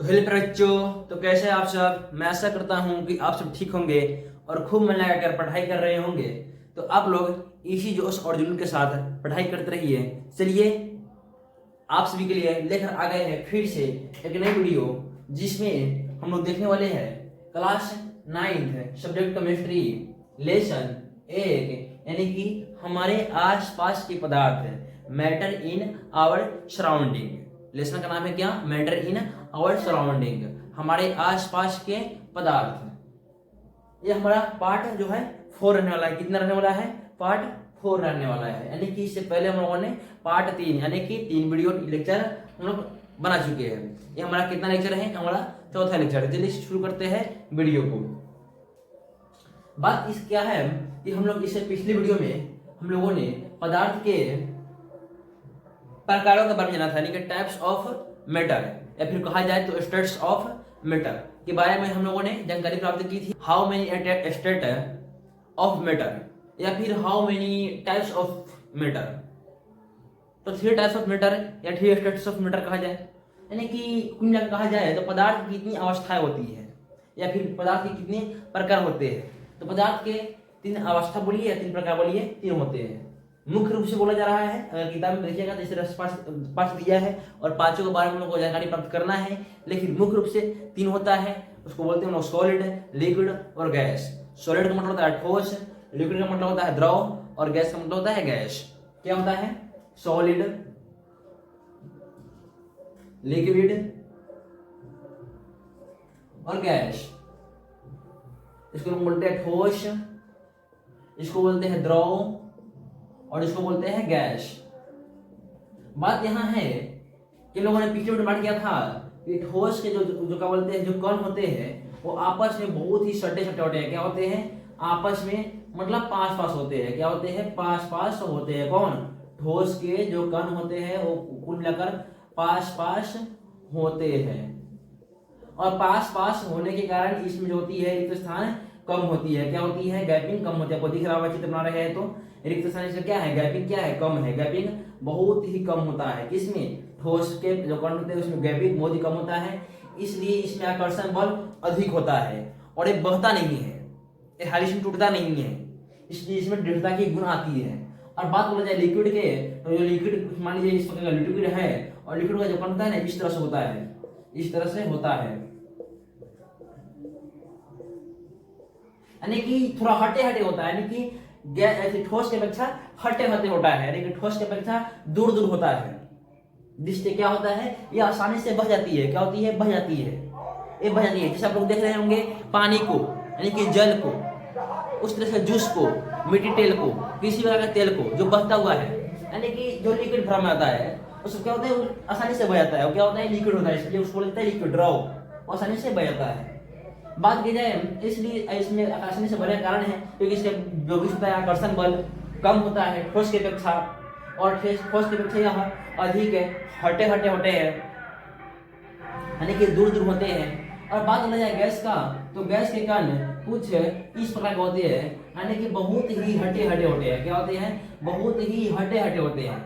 तो हेलो प्यारे बच्चों, तो कैसे हैं आप सब। मैं आशा करता हूं कि आप सब ठीक होंगे और खूब मन लगाकर पढ़ाई कर रहे होंगे। तो आप लोग इसी जोश और जुनून के साथ पढ़ाई करते रहिए। चलिए, आप सभी के लिए लेकर आ गए हैं फिर से एक नई वीडियो, जिसमें हम लोग देखने वाले हैं क्लास 9 सब्जेक्ट केमिस्ट्री लेसन 1, यानी कि हमारे आसपास के पदार्थ, matter in our surrounding. Lesson का नाम है क्या? मैटर इन आवर सराउंडिंग, हमारे आसपास के पदार्थ। ये हमारा पार्ट जो है 4 रहने वाला है। कितना रहने वाला है? पार्ट 4 रहने वाला है। यानी कि इससे पहले हम लोगों ने पार्ट 3 यानी कि 3 वीडियो लेक्चर हम लोग बना चुके हैं। ये हमारा कितना लेक्चर है? हमारा चौथा लेक्चर है। चलिए शुरू करते हैं वीडियो को। बात इस क्या है कि हम लोग इससे पिछली वीडियो में हम लोगों ने पदार्थ के प्रकारों के बारे में जाना था, यानी कि टाइप्स ऑफ मैटर, या फिर कहा जाए तो स्टेट्स ऑफ मैटर के बारे में हम लोगों ने जानकारी प्राप्त की थी। How many state of matter, या फिर how many types of matter. तो 3 टाइप्स ऑफ मैटर या 3 स्टेट्स ऑफ मैटर कहा जाए, यानी कि कुल मिलाकर कहा जाए तो पदार्थ की कितनी अवस्थाएं होती है, या फिर पदार्थ के कितने प्रकार होते हैं। तो पदार्थ के 3 अवस्था बोलिए या 3 प्रकार बोलिए, 3 होते हैं। मुख्य रूप से बोला जा रहा है, अगर किताब में देखिएगा तो इसे पांच दिया है और पांचों के बारे में लोगों को जानकारी प्राप्त करना है। लेकिन मुख्य रूप से 3 होता है, उसको बोलते हैं सॉलिड, लिक्विड और गैस। सॉलिड का मतलब होता है ठोस, लिक्विड का मतलब होता है द्रव, और गैस का मतलब होता है गैस। क्या होता है? सॉलिड, लिक्विड और गैस। इसको लोग बोलते हैं ठोस, इसको बोलते हैं द्रव, और इसको बोलते हैं गैस। बात यहां है कि लोगों ने पिछले में बात किया था कि ठोस के जो क्या बोलते हैं, जो कण होते हैं वो आपस में बहुत ही सटे सटे होते हैं। क्या होते हैं? आपस में मतलब पास पास होते हैं। क्या होते हैं? पास पास होते हैं। कौन? ठोस के जो कण होते हैं वो कुल मिलाकर पास पास होते हैं, और पास पास होने के कारण इसमें जो होती है रिक्त स्थान कम होती है। क्या होती है? गैपिंग कम होती है। आपको दिख रहा होगा चित्र बना रहे हैं तो रिक्त स्थान इसमें क्या है? गैपिंग क्या है? कम है। गैपिंग बहुत ही कम होता है। किसमें? ठोस के जो कण होते हैं उसमें गैपिंग बहुत ही कम होता है, इसलिए इसमें आकर्षण बल अधिक होता है और ये बहता नहीं है, ये हालिस में टूटता नहीं है, इसलिए इसमें दृढ़ता की गुण आती है। और बात बोला जाए लिक्विड के, तो जो लिक्विड मान लीजिए इस प्रकार का लिक्विड है, और लिक्विड का जो कण होता है ना इस तरह से होता है, इस तरह से होता है, यानी कि थोड़ा हटे हटे होता है, यानी कि ऐसे ठोस के अपेक्षा हटे हटे होता है, यानी कि ठोस के अपेक्षा दूर दूर होता है। जिससे क्या होता है? ये आसानी से बह जाती है। क्या होती है? बह जाती है, ये बह जाती है। जैसे आप लोग देख रहे होंगे पानी को, यानी कि जल को, उस तरह से जूस को, मिट्टी तेल को, किसी प्रकार के तेल को जो बहता हुआ है, यानी कि जो लिक्विड फॉर्म में आता है उसको क्या होता है? आसानी से बह जाता है। वो क्या होता है? लिक्विड होता है, इसलिए उसको बोलते हैं लिक्विड, द्रव, आसानी से बह जाता है। बात की जाए इसलिए इसमें आकर्षण से बने कारण है क्योंकि इसके जो भी होता है आकर्षण बल कम होता है ठोस के अपेक्षा, और ठोस के अपेक्षा यह अधिक है, हटे हटे होते हैं, यानी कि दूर दूर होते हैं। और बात हो जाए गैस का, तो गैस के कण कुछ इस प्रकार के होते हैं, यानी कि बहुत ही हटे हटे होते हैं। क्या होते हैं? बहुत ही हटे हटे होते हैं,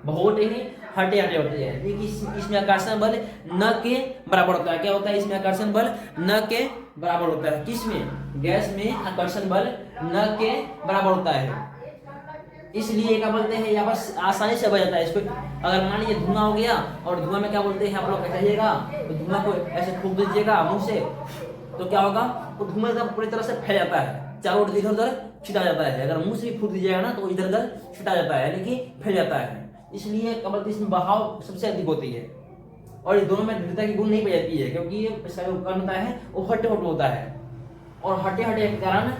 बहुत ही हटे हटे होते हैं। देखिए इसमें आकर्षण बल न के बराबर होता है। क्या होता है? इसमें आकर्षण बल न के बराबर होता है। किसमें? गैस में आकर्षण बल न के बराबर होता है, इसलिए क्या बोलते हैं यहाँ बस आसानी से बह जाता है। इसको अगर मान लीजिए धुआं हो गया, और धुआं में क्या बोलते हैं आप लोग कहिएगा, तो धुआं को ऐसे फूंक दीजिएगा मुंह से, तो क्या होगा? तो धुआं एकदम पूरी तरह से फैल जाता है, चारों ओर इधर उधर छिटा जाता है। अगर मुंह से भी फूंक दीजिएगा ना तो इधर उधर छिटा जाता है, यानी कि फैल जाता है। इसलिए क्या बोलते हैं इसमें बहाव सबसे अधिक होती है, और ये दोनों में दृढ़ता की गुण नहीं पाई जाती है, क्योंकि इसका जो कण होता है वो हटे हटे होता है, और हटे हटे के कारण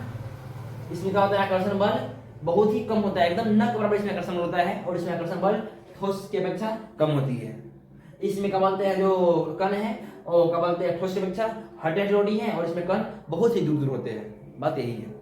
इसमें क्या होता है? आकर्षण बल बहुत ही कम होता है, एकदम न के बराबर इसमें आकर्षण बल होता है, और इसमें आकर्षण बल ठोस के अपेक्षा कम होती है। इसमें क्या बोलते हैं जो कण है वो क्या बोलते हैं ठोस के अपेक्षा हटे हटे होती है, और इसमें कण बहुत ही दूर दूर होते हैं। बात यही है।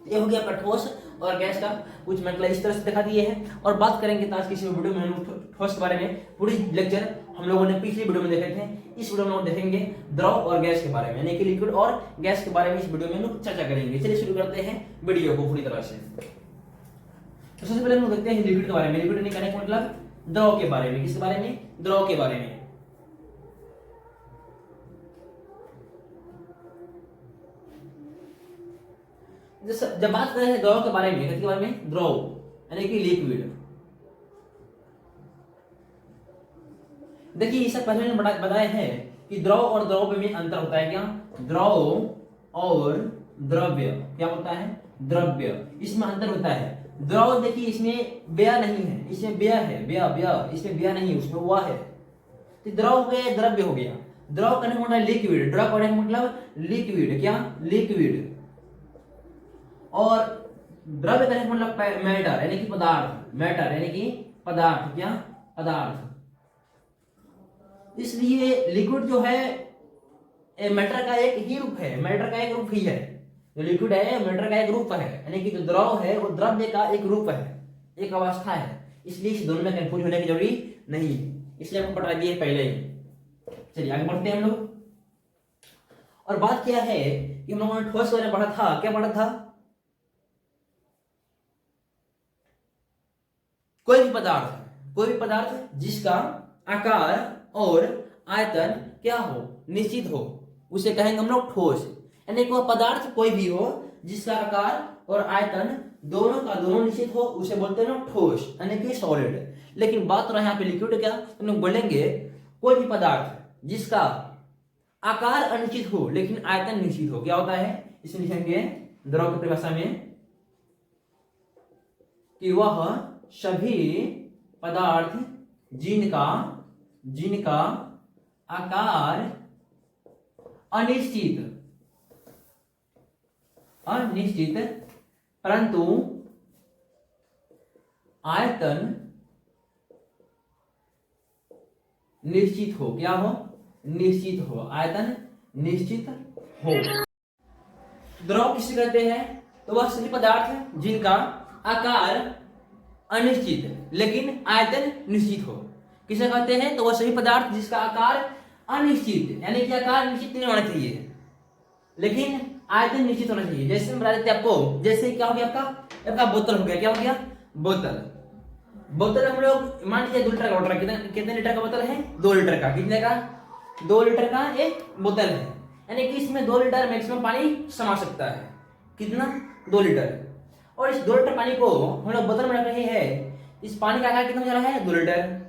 ये हो गया आपका ठोस और गैस का कुछ मतलब इस तरह से दिखा दिए हैं। और बात करेंगे तो आज की इस वीडियो में हम ठोस के बारे में पूरी लेक्चर हम लोगों ने पिछली वीडियो में देखे थे, इस वीडियो में हम देखेंगे द्रव और गैस के बारे में, यानी कि लिक्विड और गैस के बारे में इस वीडियो में हम लोग चर्चा करेंगे। चलिए शुरू करते हैं वीडियो को पूरी तरह से। तो सबसे पहले हम लोग देखते हैं लिक्विड के बारे में। लिक्विड नहीं कहने का मतलब द्रव के बारे में। किसके बारे में? द्रव के बारे में। जब बात करें द्रव के बारे में, किसके बारे में? द्रव यानी कि लिक्विड। देखिए इससे पहले मैंने बताया है कि द्रव और द्रव्य में अंतर होता है। क्या? द्रव और द्रव्य क्या होता है? द्रव्य, इसमें अंतर होता है। द्रव देखिए इसमें ब्या नहीं है, इसमें ब्या है, ब्या ब्या, इसमें ब्या नहीं, उसमें वह है। तो द्रव हो गया, द्रव्य हो गया। द्रव करने का मतलब लिक्विड, द्रव करने का मतलब लिक्विड, क्या? लिक्विड। और द्रव्य करने का मतलब मैटर यानी कि पदार्थ, मैटर यानी कि पदार्थ, क्या? पदार्थ। इसलिए लिक्विड जो है मैटर का एक ही रूप है, मैटर का एक रूप ही है। जो लिक्विड है मैटर का एक रूप है, यानी कि जो द्रव है वो द्रव्य का एक रूप है, एक अवस्था है। इसलिए इस दोनों में कंफ्यूज होने की जरूरी नहीं, इसलिए हमको बता दिए पहले ही। चलिए आगे बढ़ते हैं हम लोग। और बात क्या है कि हम लोगों ने ठोस के बारे में पढ़ा था। क्या पढ़ा था? कोई भी पदार्थ जिसका आकार और आयतन क्या हो? निश्चित हो, उसे कहेंगे हम लोग ठोस। यानी कि वह पदार्थ कोई भी हो जिसका आकार और आयतन दोनों का दोनों निश्चित हो, उसे बोलते हैं लोग ठोस यानी कि सॉलिड। लेकिन बात तो यहाँ पे लिक्विड क्या, हम लोग बोलेंगे कोई भी पदार्थ जिसका आकार अनिश्चित हो लेकिन आयतन निश्चित हो, क्या होता है? इसे लिखेंगे द्रव की परिभाषा में कि वह सभी पदार्थ जिनका आकार अनिश्चित परंतु आयतन निश्चित हो। क्या हो? निश्चित हो, आयतन निश्चित हो। द्रव किसे कहते हैं? तो वह सभी पदार्थ जिनका आकार अनिश्चित लेकिन आयतन निश्चित हो। किसे कहते हैं? तो वह सभी पदार्थ जिसका आकार अनिश्चित यानी कि आकार निश्चित नहीं होना चाहिए लेकिन आयतन निश्चित होना चाहिए। जैसे बता देते आपको, जैसे क्या हो गया आपका बोतल हो गया। क्या हो गया? बोतल हम लोग मान लीजिए 2 लीटर का वाटर, कितने लीटर का बोतल है? 2 लीटर का। कितने का? 2 लीटर का एक बोतल है, यानी कि इसमें 2 लीटर मैक्सिमम पानी समा सकता है। कितना? 2 लीटर। और इस 2 लीटर पानी को हम लोग बोतल में रख रहे हैं, इस पानी का आकार कितना हो जा रहा है? 2 लीटर।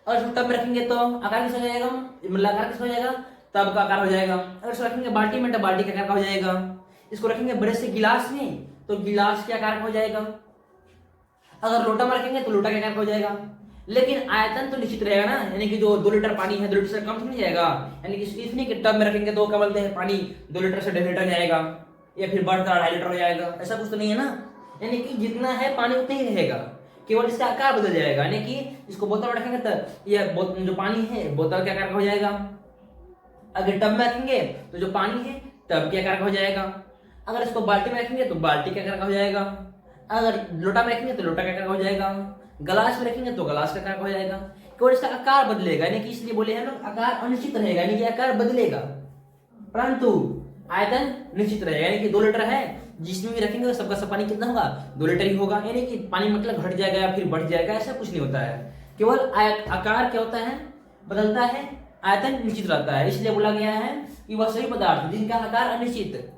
और इसको टब में रखेंगे तो आकार किस हो जाएगा? मतलब आकार किस हो जाएगा? तब का आकार हो जाएगा। अगर इसको रखेंगे बाल्टी में तो बाल्टी का आकार का हो जाएगा। इसको रखेंगे बड़े से गिलास में तो गिलास के आकार का हो जाएगा। अगर लोटा में रखेंगे तो लोटा के आकार का हो जाएगा। लेकिन आयतन तो निश्चित रहेगा ना, यानी कि जो 2 लीटर पानी है 2 लीटर से कम तो नहीं जाएगा। यानी कि इसलिए कि टब में रखेंगे तो क्या बोलते हैं, पानी 2 लीटर से 1.5 लीटर जाएगा या फिर बढ़कर 2.5 लीटर हो जाएगा, ऐसा कुछ तो नहीं है ना। यानी कि जितना है पानी उतना ही रहेगा, केवल इसका आकार बदल जाएगा। यानी कि इसको बोतल में रखेंगे तो यह जो पानी है बोतल के आकार का हो जाएगा। अगर टब में रखेंगे तो जो पानी है टब के आकार का हो जाएगा। अगर इसको बाल्टी में रखेंगे तो बाल्टी के आकार का हो जाएगा। अगर लोटा में रखेंगे तो लोटा का आकार का हो जाएगा। गिलास में रखेंगे तो गिलास का आकार का हो जाएगा। केवल इसका आकार बदलेगा, यानी कि इसलिए बोले हैं लोग आकार अनिश्चित रहेगा, यानी कि आकार बदलेगा परंतु आयतन निश्चित रहेगा। यानी कि 2 लीटर है, जिसमें भी रखेंगे तो सबका सब पानी कितना होगा? 2 लीटर ही होगा। यानी कि पानी मतलब घट जाएगा या फिर बढ़ जाएगा, ऐसा कुछ नहीं होता है। केवल आकार क्या होता है? बदलता है, आयतन निश्चित रहता है। इसलिए बोला गया है कि वह सभी पदार्थ जिनका आकार अनिश्चित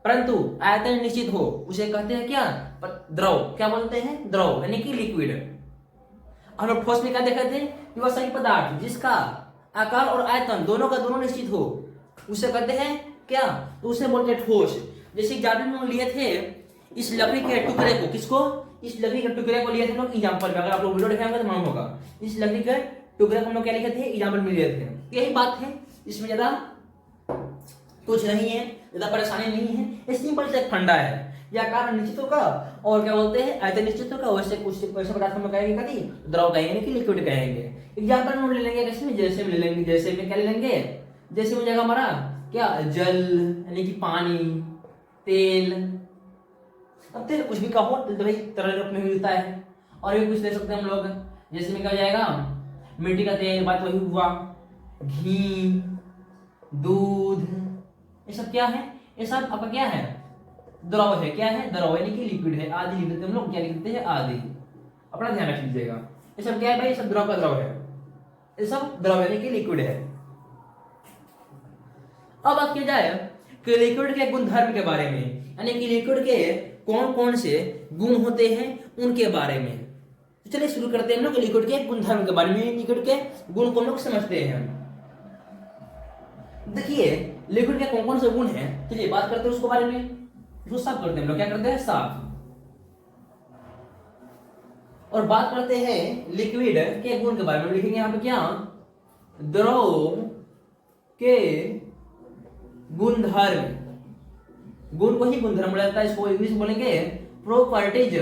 परंतु आयतन निश्चित हो, उसे कहते हैं क्या? द्रव। क्या बोलते हैं? द्रव यानी कि लिक्विड। हम लोग ठोस में क्या देखते थे कि वह सभी पदार्थ जिसका आकार और आयतन दोनों का दोनों निश्चित हो, उसे कहते हैं क्या? तो उसे बोलते हैं ठोस। जैसे एग्जाम्पल में लिए थे इस लकड़ी के टुकड़े को, किसको? इस लकड़ी के टुकड़े को लिए थे लोग एग्जाम्पल में। अगर आप लोग वीडियो देखेंगे तो मालूम होगा। इस लकड़ी के टुकड़े को हम लोग क्या लिखे थे? एग्जाम्पल में लिए थे। यही बात है, इसमें ज्यादा कुछ नहीं है, ज्यादा परेशानी नहीं है। ये सिंपल से एक फंडा है, या आकार निश्चित होगा और क्या बोलते हैं आयतन निश्चित होगा। वैसे कुछ वैसे पदार्थ हम कहेंगे कभी द्रव कहेंगे कि लिक्विड कहेंगे। एग्जाम्पल हम ले लेंगे कैसे में? जैसे में ले लेंगे, जैसे में क्या ले लेंगे? जैसे में जाएगा हमारा क्या? जल यानी कि पानी, तेल। अब तेल कुछ भी कहो, तेल तो भाई तरल रूप में मिलता है। और भी कुछ ले सकते हैं हम लोग, जैसे में क्या हो जाएगा? मिट्टी का तेल, बात वही हुआ। घी, दूध, ये सब क्या है? ये सब आपका क्या है? द्रव है। क्या है? द्रव यानी कि लिक्विड है। आदि लिख देते हम लोग, क्या लिख देते हैं? आदि। अपना ध्यान रख लीजिएगा। ये सब क्या है भाई? ये सब द्रव का द्रव है, ये सब द्रव यानी कि लिक्विड है। अब बात की जाए कि लिक्विड के गुणधर्म के बारे में, यानी कि लिक्विड के कौन कौन से गुण होते हैं उनके बारे में। तो चलिए शुरू करते हैं हम लोग लिक्विड के गुणधर्म के बारे में। लिक्विड के गुण को हम लोग समझते हैं। देखिए लिक्विड के कौन कौन से गुण हैं, चलिए बात करते हैं उसके बारे में। उसको साफ करते हैं हम लोग, क्या करते हैं, साफ। और बात करते हैं लिक्विड के गुण के बारे में। लिखेंगे यहाँ पे क्या, द्रव के गुणधर्म। गुण को ही गुणधर्म बोला जाता है। इसको इंग्लिश में बोलेंगे प्रॉपर्टीज,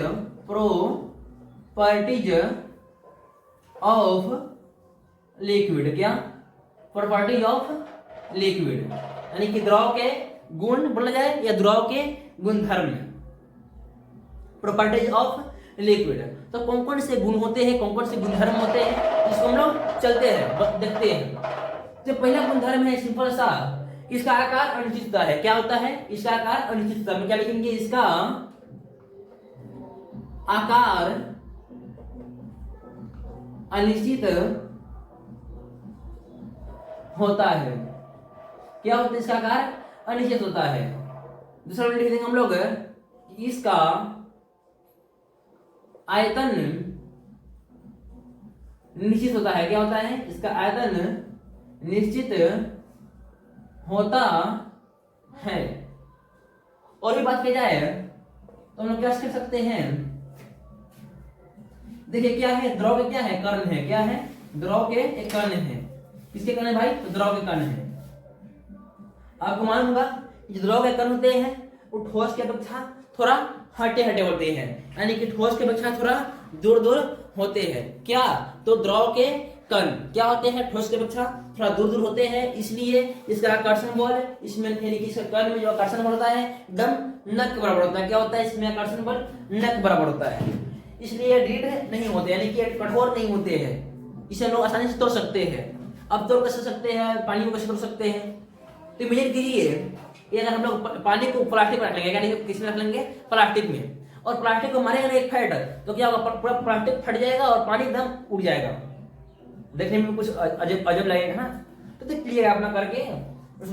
प्रॉपर्टीज ऑफ लिक्विड। क्या, प्रॉपर्टीज ऑफ लिक्विड, यानी कि द्रव के गुण बोला जाए या द्रव के गुणधर्म, प्रॉपर्टीज ऑफ लिक्विड। तो कौन कौन से गुण होते हैं, कौन कौन से गुणधर्म होते हैं, इसको हम लोग चलते हैं देखते हैं। जो पहला गुणधर्म है सिंपल सा, इसका आकार अनिश्चितता है। क्या होता है, इसका आकार अनिश्चितता। में क्या लिखेंगे, इसका आकार अनिश्चित होता है। क्या होता है, इसका आकार अनिश्चित होता है। दूसरा लिख देंगे हम लोग, इसका आयतन निश्चित होता है। क्या होता है, इसका आयतन निश्चित होता है। और भी बात की जाए तो हम लोग क्या कर सकते हैं, देखिए क्या है, द्रव के क्या है, कण है। क्या है, द्रव के एक कण है। किसके कण है भाई, तो द्रव के कण है। आपको मालूम होगा जो द्रव के कण होते हैं वो ठोस के अपेक्षा थोड़ा हटे हटे होते हैं, यानी कि ठोस के अपेक्षा थोड़ा दूर दूर होते हैं। क्या, तो द्रव के कण क्या होते हैं, ठोस के अपेक्षा थोड़ा दूर दूर होते हैं। इसलिए इसका आकर्षण बल, इसमें यानी कि इसके कण में जो आकर्षण बल होता है एकदम नक के बराबर होता है। क्या होता है, इसमें आकर्षण बल नक बराबर होता है। इसलिए ढीठ नहीं होते, यानी कि कठोर नहीं होते हैं। इसे लोग आसानी से तोड़ सकते हैं। अब तोड़ कैसे सकते हैं, पानी को कैसे तोड़ सकते हैं, तो इमेजिन कीजिए ये अगर हम लोग पानी को प्लास्टिक में रख लेंगे, यानी किस में रख लेंगे, प्लास्टिक में, और प्लास्टिक को मारेगा ना एक फैट, तो क्या होगा, पूरा प्लास्टिक फट जाएगा और पानी एकदम उड़ जाएगा। देखने में कुछ अजब अजब लगेगा ना, तो देख लीजिएगा अपना करके,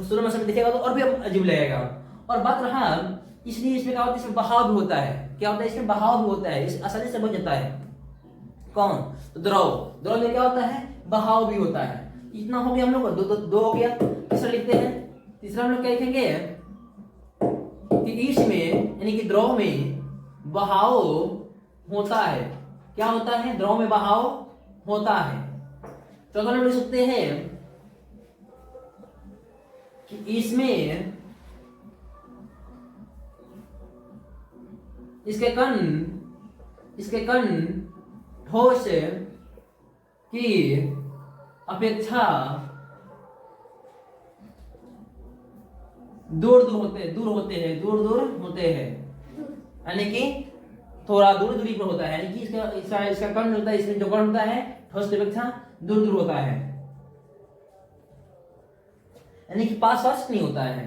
शुरू में समय दिखेगा तो और भी अजीब लगेगा। और बात रहा, इसलिए इसमें क्या होता है, इसमें बहाव भी होता है। क्या होता है, इसमें बहाव भी होता है, इस आसानी से बच जाता है। कौन, तो द्रव, द्रव में क्या होता है, बहाव भी होता है। इतना हो गया हम लोग, दो हो गया। तीसरा लिखते हैं, तीसरा हम लोग क्या लिखेंगे कि इसमें यानी कि द्रव में बहाव होता है। क्या होता है, द्रव में बहाव होता है। तो अगर हम लिख सकते हैं कि इसमें इसके कण ठोस की अपेक्षा दूर होते हैं, यानी कि थोड़ा दूरी पर होता है। यानी कि इसका कण होता है, इसमें जो कण होता है ठोस की अपेक्षा दूर होता है, यानी कि पास नहीं होता है।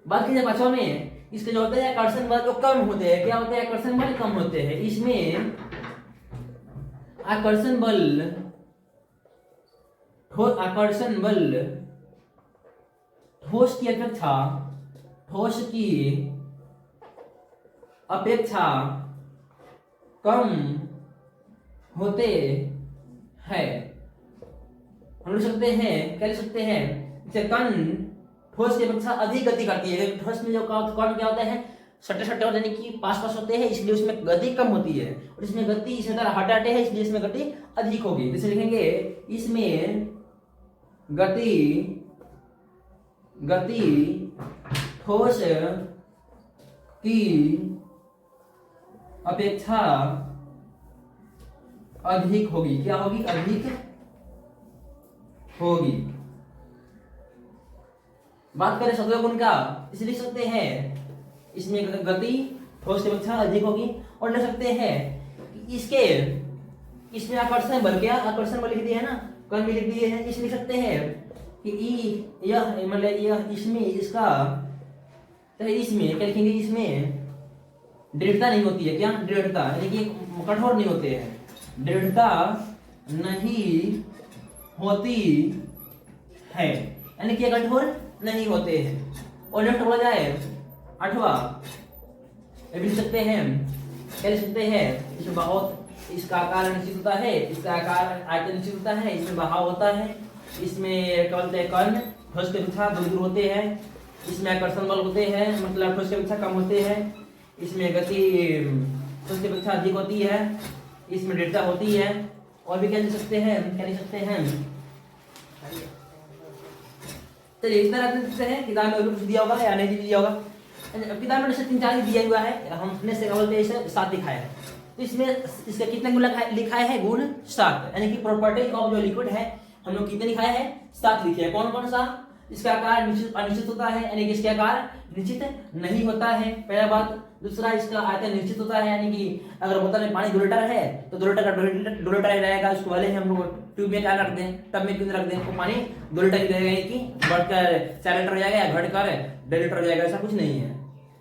बात की जाए पांचवा में, इसके जो होते हैं आकर्षण बल जो कम होते हैं। क्या होते हैं, आकर्षण बल कम होते हैं। इसमें आकर्षण बल ठोस की अपेक्षा कम होते हैं। हम लिख सकते हैं, क्या लिख सकते हैं, कण ठोस की अपेक्षा अधिक गति करती है। ठोस में जो कण क्या होते हैं, सटे होते हैं, यानी कि पास होते हैं, इसलिए उसमें गति कम होती है। और इसमें गति इसी तरह हटाते हैं, इसलिए इसमें गति अधिक होगी। जैसे लिखेंगे, इसमें गति ठोस की अपेक्षा अधिक होगी। क्या होगी, अधिक होगी। बात करें सत्व गुण का, इसे लिख सकते हैं, इसमें गति ठोस की अपेक्षा अधिक होगी। और लिख सकते हैं कि इसमें आकर्षण बल, क्या आकर्षण बल लिख दिए है ना, कण भी लिख दिए हैं। इसे लिख सकते हैं कि यह मतलब यह इसमें इसका इसमें क्या लिखेंगे, इसमें दृढ़ता नहीं होती है। क्या, दृढ़ता, यानी कि कठोर नहीं होते हैं, दृढ़ता नहीं होती है, यानी कि कठोर नहीं होते हैं। और नेक्स्ट बोला जाए आठवां, ये भी लिख सकते हैं, क्या लिख सकते हैं, इसमें बहुत, इसका आकार निश्चित होता है, इसका आकार आयतन निश्चित होता है, इसमें बहाव होता है, इसमें क्या बोलते हैं कर्ण ठोस के अपेक्षा दूर दूर होते हैं, इसमें आकर्षण बल होते हैं, मतलब ठोस के अपेक्षा कम होते हैं, इसमें गति ठोस के अपेक्षा अधिक होती है, इसमें दृढ़ता होती है। और भी क्या लिख सकते हैं, क्या लिख सकते हैं, चलिए इस तरह लिखते हैं। किताब में कुछ दिया होगा या नहीं दिया होगा, किताब में जैसे 3-4 दिया हुआ है, हमने से क्या बोलते हैं इसे 7 दिखाया है। तो इसमें इसका कितने गुण लिखा है, गुण 7, यानी कि प्रॉपर्टी ऑफ जो लिक्विड है हम लोग कितने लिखाए हैं, 7 लिखे हैं। कौन कौन सा, इसका आकार निश्चित अनिश्चित होता है, यानी कि इसका आकार निश्चित नहीं होता है, पहला बात। दूसरा, इसका आयतन निश्चित होता है, यानी कि अगर बोतल में पानी 2 लीटर है तो 2 लीटर का 2 लीटर ही रहेगा। उसको भले ही हम लोग ट्यूब में क्या रख दें, टब में क्यों रख दें, तो पानी 2 लीटर ही रहेगा, यानी कि बढ़कर 4 लीटर हो जाएगा या घटकर 1.5 लीटर हो जाएगा, ऐसा कुछ नहीं है।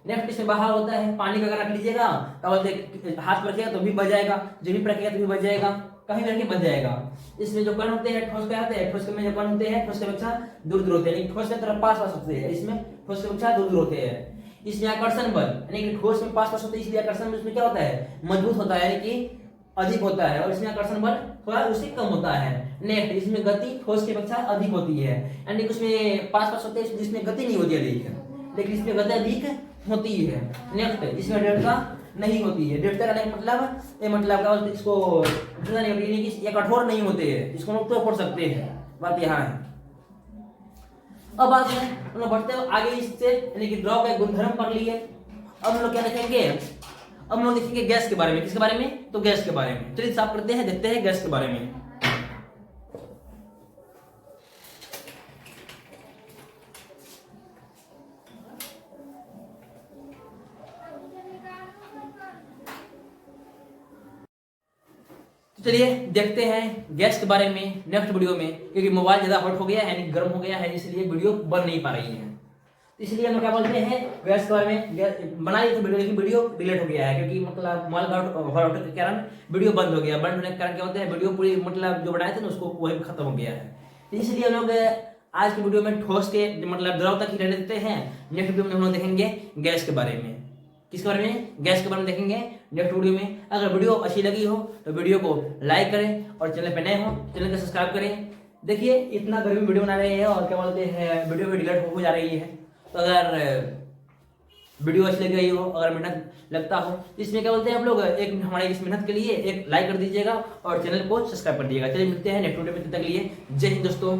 नेक्स्ट, इसमें बहाव होता है, पानी का अगर रख लीजिएगा तो बोलते हाथ पर रखिएगा तो भी बच जाएगा, जमीन पर रखिएगा तो भी बच जाएगा, कहीं भी रखिए बच जाएगा। इसमें जो कण होते हैं ठोस के आते हैं, ठोस के में जो कण होते हैं ठोस के अपेक्षा दूर दूर होते हैं, यानी ठोस के तरफ पास पास होते हैं, इसमें ठोस के अपेक्षा दूर दूर होते हैं। इसमें आकर्षण बल, यानी कि ठोस में पास पास होते हैं, इसलिए आकर्षण बल इसमें क्या होता है, मजबूत होता है, यानी कि अधिक होता है, और इसमें आकर्षण बल थोड़ा उससे कम होता है। नेक्स्ट, इसमें गति ठोस की अपेक्षा अधिक होती है, यानी कि उसमें पास पास होते हैं जिसमें गति नहीं होती अधिक, लेकिन इसमें गति अधिक होती है। नेक्स्ट, इसमें दृढ़ता नहीं होती है, दृढ़ता का मतलब ये मतलब क्या बोलते हैं इसको, दृढ़ता नहीं होती, यानी कि ये कठोर नहीं होते हैं, इसको हम तो फोड़ सकते हैं, बात यहाँ है। अब बात है हम लोग बढ़ते हैं आगे, इससे यानी कि द्रव का गुणधर्म पढ़ लिए। अब हम लोग क्या देखेंगे, अब हम लोग देखेंगे गैस के बारे में। किसके बारे में, तो गैस के बारे में। चलिए साफ करते हैं, देखते हैं गैस के बारे में। चलिए देखते हैं गैस के बारे में नेक्स्ट वीडियो में, क्योंकि मोबाइल ज्यादा हॉट हो गया है, यानी गर्म हो गया है, इसलिए वीडियो बन नहीं पा रही है। इसलिए हम लोग क्या बोलते हैं, गैस के बारे में बनाई तो वीडियो, लेकिन वीडियो डिलीट हो गया है, क्योंकि मतलब मोबाइल हॉट के कारण वीडियो बंद हो गया। बंद होने के कारण क्या होता है, वीडियो पूरी मतलब जो बनाए थे ना उसको वही खत्म हो गया है। इसलिए हम लोग आज की वीडियो में ठोस के मतलब द्रव तक ही रहने देते हैं। नेक्स्ट वीडियो में हम लोग देखेंगे गैस के बारे में। किसके बारे में, गैस के बारे में देखेंगे नेक्स्ट वीडियो में। अगर वीडियो अच्छी लगी हो तो वीडियो को लाइक करें, और चैनल पे नए हो चैनल को सब्सक्राइब करें। देखिए इतना गर्मी वीडियो बना रहे हैं और क्या बोलते हैं वीडियो भी डिलीट हो जा रही है, तो अगर वीडियो अच्छी लग रही हो, अगर मेहनत लगता हो, इसमें क्या बोलते हैं आप लोग एक हमारे इस मेहनत के लिए एक लाइक कर दीजिएगा और चैनल को सब्सक्राइब कर दीजिएगा। चलिए मिलते हैं नेक्स्ट वीडियो में, तब तक के लिए जय हिंद दोस्तों।